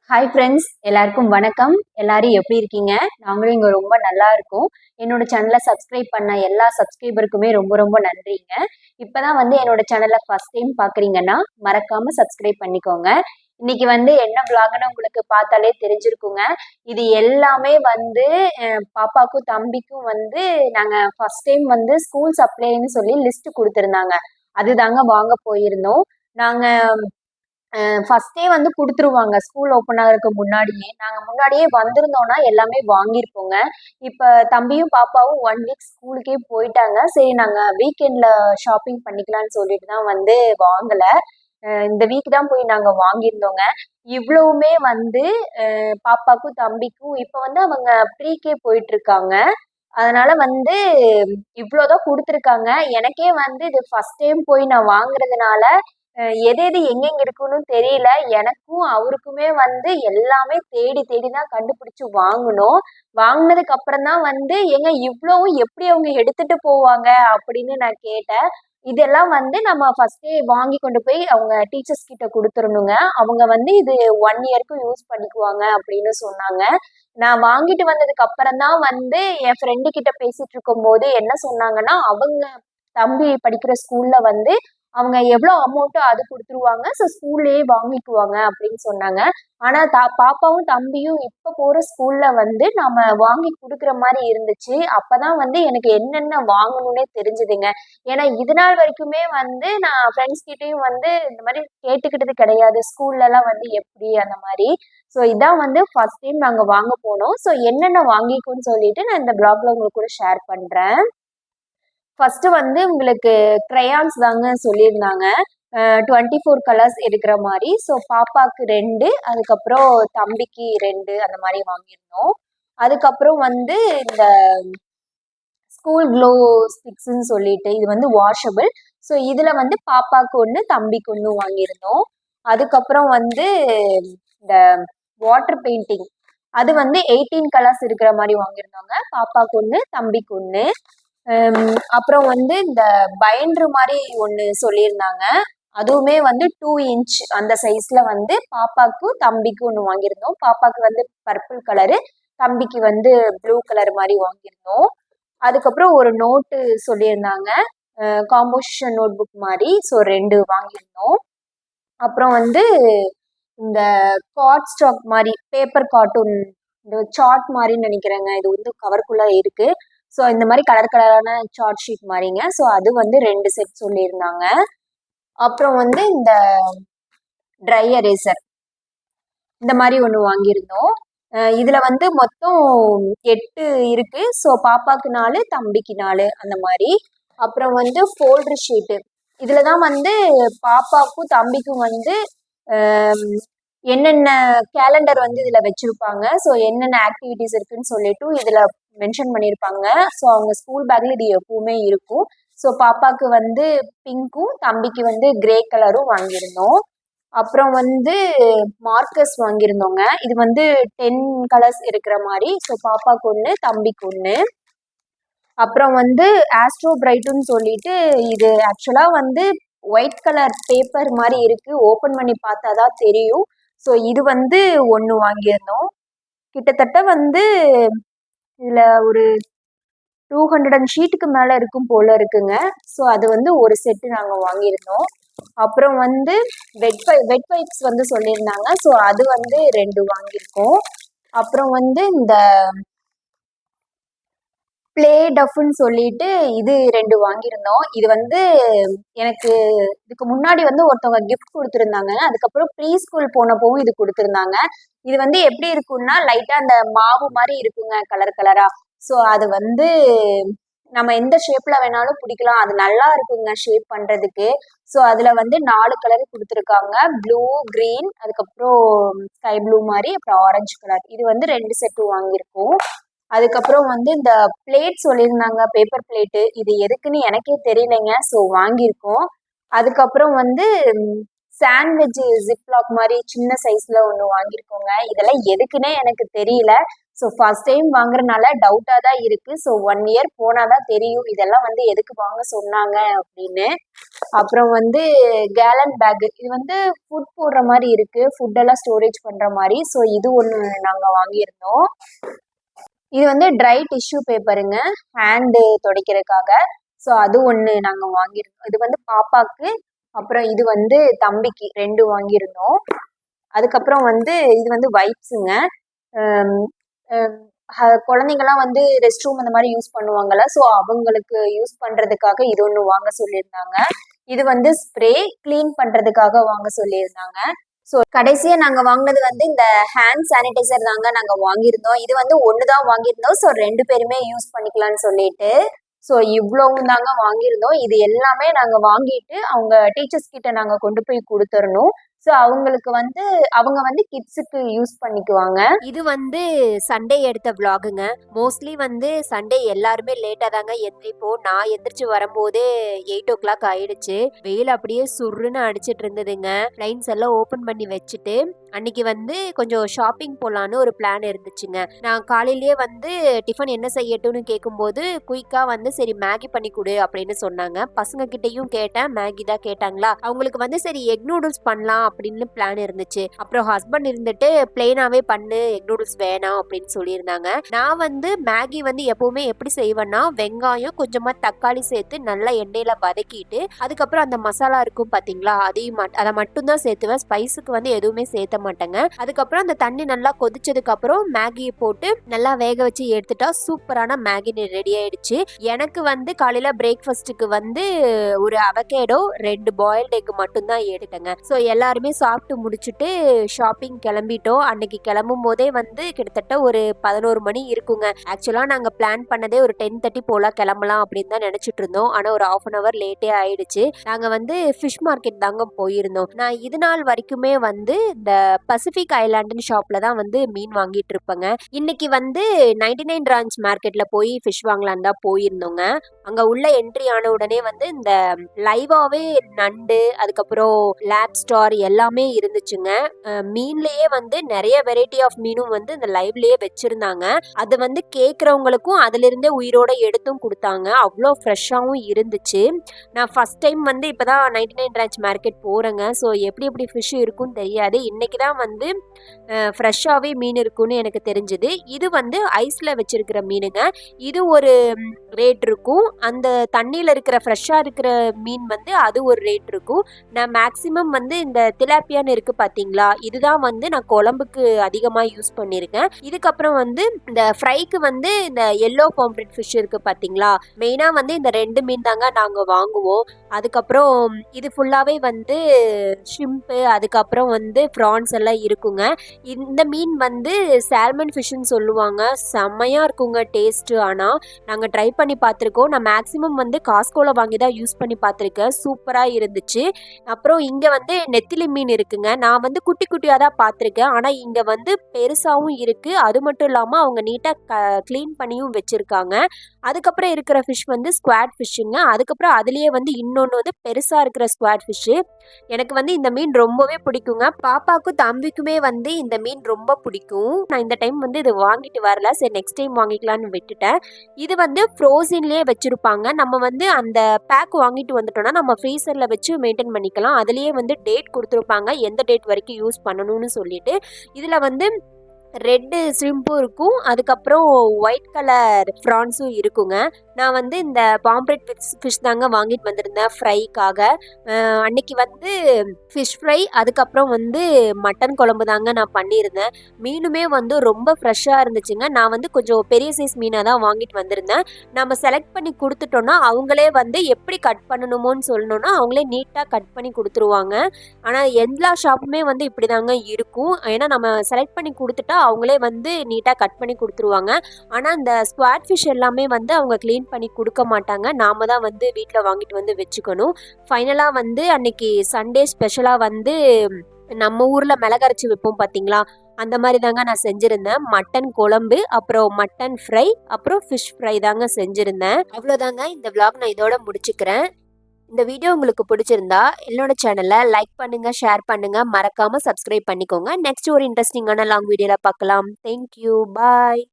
Hi friends, எல்லாருக்கும் வணக்கம். எல்லாரும் எப்படி இருக்கீங்க? நாங்களும் இங்கே ரொம்ப நல்லா இருக்கோம். என்னோட சேனலை சப்ஸ்கிரைப் பண்ண எல்லா சப்ஸ்கிரைபருக்குமே ரொம்ப ரொம்ப நன்றிங்க. இப்போதான் என்னோட சேனலை ஃபர்ஸ்ட் டைம் பார்க்குறீங்கன்னா மறக்காம சப்ஸ்கிரைப் பண்ணிக்கோங்க. இன்னைக்கு என்ன vlogன்னு உங்களுக்கு பார்த்தாலே தெரிஞ்சிருக்குங்க. இது எல்லாமே பாப்பாக்கும் தம்பிக்கும் நாங்கள் ஃபர்ஸ்ட் டைம் ஸ்கூல் சப்ளைன்னு சொல்லி லிஸ்ட் கொடுத்துருந்தாங்க. அதுதாங்க வாங்க போயிருந்தோம். நாங்கள் ஃபர்ஸ்டே குடுத்துருவாங்க. ஸ்கூல் ஓப்பன் ஆகறதுக்கு முன்னாடியே. நாங்க முன்னாடியே வந்திருந்தோம்னா எல்லாமே வாங்கியிருப்போங்க. இப்ப தம்பியும், பாப்பாவும் 1 வீக் ஸ்கூலுக்கே போயிட்டாங்க. சரி நாங்க வீக்கெண்ட்ல ஷாப்பிங் பண்ணிக்கலாம்னு சொல்லிட்டு தான் வாங்கல. இந்த வீக் தான் போய் நாங்க வாங்கியிருந்தோங்க. இவ்வளவுமே பாப்பாக்கும், தம்பிக்கும் இப்ப அவங்க ப்ரீகே போயிட்டுருக்காங்க. அதனால இவ்வளோதான் குடுத்துருக்காங்க. எனக்கே இது ஃபர்ஸ்ட் டைம் போய் நான் வாங்குறதுனால எது எது எங்கெங்க இருக்குன்னு தெரியல. எனக்கும் அவருக்குமே எல்லாமே தேடி தேடி தான் கண்டுபிடிச்சு வாங்கணும். வாங்கினதுக்கு அப்புறம் தான் ஏங்க இவ்வளவும் எப்படி அவங்க எடுத்துட்டு போவாங்க அப்படின்னு நான் கேட்டேன். இதெல்லாம் நம்ம ஃபர்ஸ்டே வாங்கி கொண்டு போய் அவங்க டீச்சர்ஸ் கிட்ட கொடுத்துடணுங்க. அவங்க இது 1 இயர்க்கும் யூஸ் பண்ணிக்குவாங்க அப்படின்னு சொன்னாங்க. நான் வாங்கிட்டு வந்ததுக்கு அப்புறம் தான் என் ஃப்ரெண்டு கிட்ட பேசிட்டு இருக்கும் போது என்ன சொன்னாங்கன்னா, அவங்க தம்பி படிக்கிற ஸ்கூல்ல அவங்க எவ்வளோ அமௌண்ட்டோ அது குடுத்துருவாங்க. ஸோ ஸ்கூல்லயே வாங்கிக்குவாங்க அப்படின்னு சொன்னாங்க. ஆனா பாப்பாவும், தம்பியும் இப்ப போற ஸ்கூல்ல நாம வாங்கி குடுக்குற மாரி இருந்துச்சு. அப்பதான் எனக்கு என்னென்ன வாங்கணும்னே தெரிஞ்சுதுங்க. ஏன்னா இது நாள் வரைக்குமே நான் ஃப்ரெண்ட்ஸ் கிட்டயும் இந்த மாரி கேட்டுக்கிட்டது கிடையாது. ஸ்கூல்லலாம் எப்படி அந்த மாரி. ஸோ இதான் ஃபர்ஸ்ட் டைம் நாங்க வாங்க போனோம். ஸோ என்னென்ன வாங்கிக்கும்ன்னு சொல்லிட்டு நான் இந்த ப்ளாக்ல உங்களுக்கு கூட ஷேர் பண்றேன். ஃபர்ஸ்ட் உங்களுக்கு கிரையான்ஸ் தாங்க சொல்லியிருந்தாங்க. 24 கலர்ஸ் இருக்கிற மாதிரி. ஸோ பாப்பாக்கு 2, அதுக்கப்புறம் தம்பிக்கு 2 அந்த மாதிரி வாங்கியிருந்தோம். அதுக்கப்புறம் இந்த ஸ்கூல் க்ளோ ஸ்டிக்ஸ்ன்னு சொல்லிட்டு இது வாஷபிள். ஸோ இதில் பாப்பாக்கு 1, தம்பிக்கு 1 வாங்கியிருந்தோம். அதுக்கப்புறம் இந்த வாட்டர் பெயிண்டிங் அது 18 கலர்ஸ் இருக்கிற மாதிரி வாங்கியிருந்தோங்க. பாப்பாக்கு 1, தம்பிக்கு 1. அப்புறம் இந்த பைண்டர் மாதிரி ஒன்று சொல்லியிருந்தாங்க. அதுவுமே 2 இன்ச் அந்த சைஸ்ல பாப்பாக்கும் தம்பிக்கும் ஒன்று வாங்கியிருந்தோம். பாப்பாக்கு பர்பிள் கலரு, தம்பிக்கு ப்ளூ கலர் மாதிரி வாங்கியிருந்தோம். அதுக்கப்புறம் ஒரு நோட்டு சொல்லியிருந்தாங்க, காம்போசிஷன் நோட் புக் மாதிரி. ஸோ 2 வாங்கியிருந்தோம். அப்புறம் இந்த கார்ட் ஸ்டாக் மாதிரி பேப்பர் கார்ட்டூன், இந்த சார்ட் மாதிரின்னு நினைக்கிறேங்க. இது கவர்க்குள்ள இருக்கு. ஸோ இந்த மாதிரி கலர் கலரான சார்ட் ஷீட் மாதிரிங்க. ஸோ அது 2 செட் சொல்லியிருந்தாங்க. அப்புறம் இந்த ட்ரை எரேசர் இந்த மாதிரி ஒன்று வாங்கியிருந்தோம். இதில் மொத்தம் 8 இருக்கு. ஸோ பாப்பாக்கு 4, தம்பிக்கு 4 அந்த மாதிரி. அப்புறம் ஃபோல்டர் ஷீட்டு இதில் தான் பாப்பாவுக்கும் தம்பிக்கும் என்னென்ன கேலண்டர் இதில் வச்சுருப்பாங்க. ஸோ என்னென்ன ஆக்டிவிட்டிஸ் இருக்குன்னு சொல்லிட்டு இதில் மென்ஷன் பண்ணியிருப்பாங்க. ஸோ அவங்க ஸ்கூல் பேக்கில் இது எப்பவுமே இருக்கும். ஸோ பாப்பாவுக்கு பிங்க்கும், தம்பிக்கு கிரே கலரும் வாங்கியிருந்தோம். அப்புறம் மார்க்கர்ஸ் வாங்கியிருந்தோங்க. இது 10 கலர்ஸ் இருக்கிற மாதிரி. ஸோ பாப்பாக்கு 1, தம்பிக்கு 1. அப்புறம் ஆஸ்ட்ரோ பிரைட்டுன்னு சொல்லிட்டு இது ஆக்சுவலாக ஒயிட் கலர் பேப்பர் மாதிரி இருக்கு. ஓப்பன் பண்ணி பார்த்தா தான் தெரியும். ஸோ இது 1 வாங்கியிருந்தோம். கிட்டத்தட்ட இதில் ஒரு 200 ஷீட்டுக்கு மேலே இருக்கும் போல இருக்குங்க. ஸோ அது ஒரு செட்டு நாங்கள் வாங்கியிருந்தோம். அப்புறம் வெட் வைப்ஸ் சொல்லியிருந்தாங்க. ஸோ அது 2 வாங்கியிருக்கோம். அப்புறம் இந்த ப்ளே டஃப்னு சொல்லிட்டு இது 2 வாங்கியிருந்தோம். இது எனக்கு இதுக்கு முன்னாடி ஒருத்தவங்க கிஃப்ட் கொடுத்துருந்தாங்க. அதுக்கப்புறம் ப்ரீ ஸ்கூல் போனப்பவும் இது கொடுத்துருந்தாங்க. இது எப்படி இருக்கும்னா லைட்டா அந்த மாவு மாதிரி இருக்குங்க, கலர் கலரா. ஸோ அது நம்ம எந்த ஷேப்ல வேணாலும் பிடிக்கலாம். அது நல்லா இருக்குங்க ஷேப் பண்றதுக்கு. ஸோ அதுல 4 கலர் கொடுத்துருக்காங்க. ப்ளூ, கிரீன், அதுக்கப்புறம் ஸ்கை ப்ளூ மாதிரி, அப்புறம் ஆரஞ்சு கலர். இது 2 செட்டு வாங்கியிருக்கோம். அதுக்கப்புறம் இந்த பிளேட் சொல்லியிருந்தாங்க, பேப்பர் பிளேட்டு. இது எதுக்குன்னு எனக்கே தெரியலைங்க. ஸோ வாங்கியிருக்கோம். அதுக்கப்புறம் சாண்ட்விச் ஜிப்லாக் மாதிரி சின்ன சைஸ்ல ஒன்று வாங்கியிருக்கோங்க. இதெல்லாம் எதுக்குன்னே எனக்கு தெரியல. ஸோ ஃபர்ஸ்ட் டைம் வாங்குறதுனால டவுட்டாக தான் இருக்குது. ஸோ 1 இயர் போனால் தான் தெரியும் இதெல்லாம் வந்து எதுக்கு வாங்க சொன்னாங்க அப்படின்னு. அப்புறம் வந்து கேலன் பேக், இது வந்து ஃபுட் போடுற மாதிரி இருக்குது, ஃபுட்டெல்லாம் ஸ்டோரேஜ் பண்ணுற மாதிரி. ஸோ இது ஒன்று நாங்கள் வாங்கியிருந்தோம். இது வந்து ட்ரை டிஷ்யூ பேப்பருங்க, ஹேண்டு துடைக்கிறதுக்காக. ஸோ அது ஒன்று நாங்கள் வாங்கியிருந்தோம். இது வந்து பாப்பாவுக்கு, அப்புறம் இது வந்து தம்பிக்கு 2 வாங்கியிருந்தோம். அதுக்கப்புறம் வந்து இது வந்து வைப்ஸுங்க. குழந்தைங்கலாம் வந்து ரெஸ்ட் ரூம் அந்த மாதிரி யூஸ் பண்ணுவாங்கல்ல, ஸோ அவங்களுக்கு யூஸ் பண்ணுறதுக்காக இது ஒன்று வாங்க சொல்லியிருந்தாங்க. இது வந்து ஸ்ப்ரே க்ளீன் பண்ணுறதுக்காக வாங்க சொல்லியிருந்தாங்க. ஸோ கடைசியாக நாங்கள் வாங்கினது வந்து இந்த ஹேண்ட் சானிடைசர் தாங்க நாங்கள் வாங்கியிருந்தோம். இது வந்து ஒன்று தான் வாங்கியிருந்தோம். ஸோ 2 பேருமே யூஸ் பண்ணிக்கலாம்னு சொல்லிட்டு ஸோ இவ்வளவும் தாங்க வாங்கியிருந்தோம். இது எல்லாமே நாங்கள் வாங்கிட்டு அவங்க டீச்சர்ஸ் கிட்ட நாங்கள் கொண்டு போய் கொடுத்துடணும். ஸோ அவங்களுக்கு வந்து அவங்க வந்து கிட்ஸுக்கு யூஸ் பண்ணிக்குவாங்க. இது வந்து சண்டே எடுத்த விளாகுங்க. மோஸ்ட்லி வந்து சண்டே எல்லாருமே லேட்டாக தாங்க எந்திரிப்போம். நான் எந்திரிச்சு வரும்போது 8 o'clock ஆயிடுச்சு. வெயில் அப்படியே சுருன்னு அடிச்சிட்டு இருந்ததுங்க. லைன்ஸ் எல்லாம் ஓப்பன் பண்ணி வச்சுட்டு அன்னைக்கு வந்து கொஞ்சம் ஷாப்பிங் போகலான்னு ஒரு பிளான் இருந்துச்சுங்க. நான் காலையிலேயே வந்து டிஃபன் என்ன செய்யட்டும்னு கேட்கும்போது குயிக்காக வந்து சரி மேகி பண்ணி கொடு அப்படின்னு சொன்னாங்க. பசங்க கிட்டையும் கேட்டேன், மேகி தான் கேட்டாங்களா. அவங்களுக்கு வந்து சரி எக் நூடுல்ஸ் பண்ணலாம் அப்படின்னு பிளான் இருந்துச்சு. அப்புறம் ஹஸ்பண்ட் இருந்துட்டு பிளெயினாவே பண்ணு, எக் நூடுல்ஸ் வேணாம் அப்படின்னு சொல்லியிருந்தாங்க. நான் வந்து மேகி வந்து எப்பவுமே எப்படி செய்வேன்னா, வெங்காயம் கொஞ்சமா தக்காளி சேர்த்து நல்லா எண்ணெயில வதக்கிட்டு அதுக்கப்புறம் அந்த மசாலா இருக்கும் பாத்தீங்களா, அதை மட்டும் தான் சேர்த்துவேன். ஸ்பைஸுக்கு வந்து எதுவுமே சேர்த்த மாட்டேங்க. அதுக்கப்புறம் அந்த தண்ணி நல்லா கொதிச்சதுக்கு அப்புறம் மேகியை போட்டு நல்லா வேக வச்சு எடுத்துட்டா சூப்பரான மேகி ரெடி ஆயிடுச்சு. எனக்கு வந்து காலையில பிரேக்ஃபாஸ்ட்டுக்கு வந்து ஒரு அவகேடோ 2 பாயில்டு எக் மட்டும் தான் எடுத்தேங்க. ஸோ எல்லாருமே சாப்பிட்டு முடிச்சுட்டு ஷாப்பிங் கிளம்பிட்டோம். அன்னைக்கு கிளம்பும் போதே வந்து கிட்டத்தட்ட ஒரு 11 மணி இருக்குங்க. ஆக்சுவலா நாங்க பிளான் பண்ணதே ஒரு 10:30 போல கிளம்பலாம் அப்படின்னு தான் நினைச்சிட்டு இருந்தோம். ஆனா ஒரு 1/2 hour லேட்டே ஆயிடுச்சு. நாங்க வந்து ஃபிஷ் மார்க்கெட் தாங்க போயிருந்தோம். நான் இது நாள் வரைக்குமே வந்து இந்த பசிபிக் ஐலாண்டுன்னு ஷாப்ல தான் வந்து மீன் வாங்கிட்டு இருப்பேங்க. இன்னைக்கு வந்து 99 ரான்ச் மார்க்கெட்ல போய் ஃபிஷ் வாங்கலான்னு தான் போயிருந்தோங்க. அங்க உள்ள என்ட்ரி ஆன உடனே வந்து இந்த லைவாவே நண்டு, அதுக்கப்புறம் லேப் ஸ்டார் எல்லாமே இருந்துச்சுங்க. மீன்லயே வந்து நிறைய வெரைட்டி ஆஃப் மீனும் வந்து இந்த லைவ்லயே வச்சிருந்தாங்க. அது வந்து கேட்கறவங்களுக்கும் அதுல இருந்தே உயிரோட எடுத்தும் கொடுத்தாங்க. அவ்வளோ ஃப்ரெஷ்ஷாகவும் இருந்துச்சு. நான் ஃபர்ஸ்ட் டைம் வந்து இப்பதான் 99 ரான்ச் மார்க்கெட் போறேங்க. ஸோ எப்படி எப்படி ஃபிஷ் இருக்குன்னு தெரியாது. இன்னைக்கு தான் வந்து ஃப்ரெஷ்ஷாகவே மீன் இருக்குன்னு எனக்கு தெரிஞ்சுது. இது வந்து ஐஸில் வச்சிருக்கிற மீனுங்க. இது ஒரு ரேட் இருக்கும். அந்த தண்ணியில் இருக்கிற ஃப்ரெஷ்ஷாக இருக்கிற மீன் வந்து அது ஒரு ரேட் இருக்கும். நான் மேக்ஸிமம் வந்து இந்த திலாப்பியான்னு இருக்குது பார்த்தீங்களா, இதுதான் வந்து நான் குழம்புக்கு அதிகமாக யூஸ் பண்ணியிருக்கேன். இதுக்கப்புறம் வந்து இந்த ஃப்ரைக்கு வந்து இந்த எல்லோ பாம்ப்ரெட் ஃபிஷ் இருக்குது பார்த்தீங்களா, மெயினாக வந்து இந்த 2 மீன் தாங்க நாங்கள் வாங்குவோம். அதுக்கப்புறம் இது ஃபுல்லாகவே வந்து ஷிம்ப்பு, அதுக்கப்புறம் வந்து ப்ரான்ஸ் எல்லாம் இருக்குங்க. இந்த மீன் வந்து சால்மன் ஃபிஷ்ன்னு சொல்லுவாங்க. செம்மையாக இருக்குங்க டேஸ்ட்டு. ஆனால் நாங்கள் ட்ரை பண்ணி பார்த்துருக்கோம். நான் மேக்ஸிமம் வந்து காஸ்கோவில் வாங்கி தான் யூஸ் பண்ணி பார்த்துருக்கேன். சூப்பராக இருந்துச்சு. அப்புறம் இங்கே வந்து நெத்திலி மீன் இருக்குங்க. நான் வந்து குட்டி குட்டியாக தான் பார்த்துருக்கேன். ஆனால் இங்கே வந்து பெருசாகவும் இருக்குது. அது மட்டும் இல்லாமல் அவங்க நீட்டாக க்ளீன் பண்ணியும் வச்சுருக்காங்க. அதுக்கப்புறம் இருக்கிற ஃபிஷ் வந்து ஸ்குவாட் ஃபிஷ்ஷுங்க. அதுக்கப்புறம் அதுலேயே வந்து இன்னொன்று வந்து பெருசாக இருக்கிற ஸ்குவாட் ஃபிஷ்ஷு. எனக்கு வந்து இந்த மீன் ரொம்பவே பிடிக்குங்க. பாப்பாவுக்கும் தம்பிக்குமே வந்து இந்த மீன் ரொம்ப பிடிக்கும். நான் இந்த டைம் வந்து இது வாங்கிட்டு வரல, சரி நெக்ஸ்ட் டைம் வாங்கிக்கலான்னு விட்டுட்டேன். இது வந்து ஃப்ரோசன்லேயே வச்சுருப்பாங்க. நம்ம வந்து அந்த பேக் வாங்கிட்டு வந்துட்டோம்னா நம்ம ஃப்ரீசரில் வச்சு மெயின்டைன் பண்ணிக்கலாம். அதுலேயே வந்து டேட் கொடுத்துருப்பாங்க, எந்த டேட் வரைக்கும் யூஸ் பண்ணணும்னு சொல்லிட்டு. இதில் வந்து ரெட்டு ஷ்ரிம்பும் இருக்கும், அதுக்கப்புறம் ஒயிட் கலர் ப்ரான்ஸும் இருக்குங்க. நான் வந்து இந்த பாம்ப்ரெட் ஃபிஷ் தாங்க வாங்கிட்டு வந்திருந்தேன் ஃப்ரைக்காக. அன்னைக்கு வந்து ஃபிஷ் ஃப்ரை, அதுக்கப்புறம் வந்து மட்டன் குழம்பு தாங்க நான் பண்ணியிருந்தேன். மீனுமே வந்து ரொம்ப ஃப்ரெஷ்ஷாக இருந்துச்சுங்க. நான் வந்து கொஞ்சம் பெரிய சைஸ் மீனாக தான் வாங்கிட்டு வந்திருந்தேன். நம்ம செலக்ட் பண்ணி கொடுத்துட்டோன்னா அவங்களே வந்து எப்படி கட் பண்ணணுமோன்னு சொல்லணுன்னா அவங்களே நீட்டாக கட் பண்ணி கொடுத்துருவாங்க. ஆனால் எல்லா ஷாப்புமே வந்து இப்படி தாங்க இருக்கும். ஏன்னா நம்ம செலக்ட் பண்ணி கொடுத்துட்டா அவங்களே வந்து நீட்டாக கட் பண்ணி கொடுத்துருவாங்க. ஆனால் இந்த ஸ்குவாட் ஃபிஷ் எல்லாமே வந்து அவங்க க்ளீன் பண்ணி கொடுக்க மாட்டாங்க. நாம தான் வந்து வீட்டில் வாங்கிட்டு வந்து வச்சுக்கணும். ஃபைனலாக வந்து அன்னைக்கு சண்டே ஸ்பெஷலாக வந்து நம்ம ஊரில் மிளகரைச்சி வைப்போம் பார்த்தீங்களா, அந்த மாதிரி தாங்க நான் செஞ்சுருந்தேன். மட்டன் குழம்பு, அப்புறம் மட்டன் ஃப்ரை, அப்புறம் ஃபிஷ் ஃப்ரை தாங்க செஞ்சுருந்தேன். அவ்வளோதாங்க. இந்த விளாக் நான் இதோட முடிச்சுக்கிறேன். இந்த வீடியோ உங்களுக்கு பிடிச்சிருந்தா என்னோட சேனலை லைக் பண்ணுங்க, ஷேர் பண்ணுங்க, மறக்காம சப்ஸ்கிரைப் பண்ணிக்கோங்க. நெக்ஸ்ட் ஒரு இன்ட்ரெஸ்டிங்கான லாங் வீடியோல பார்க்கலாம். தேங்க்யூ, பாய்.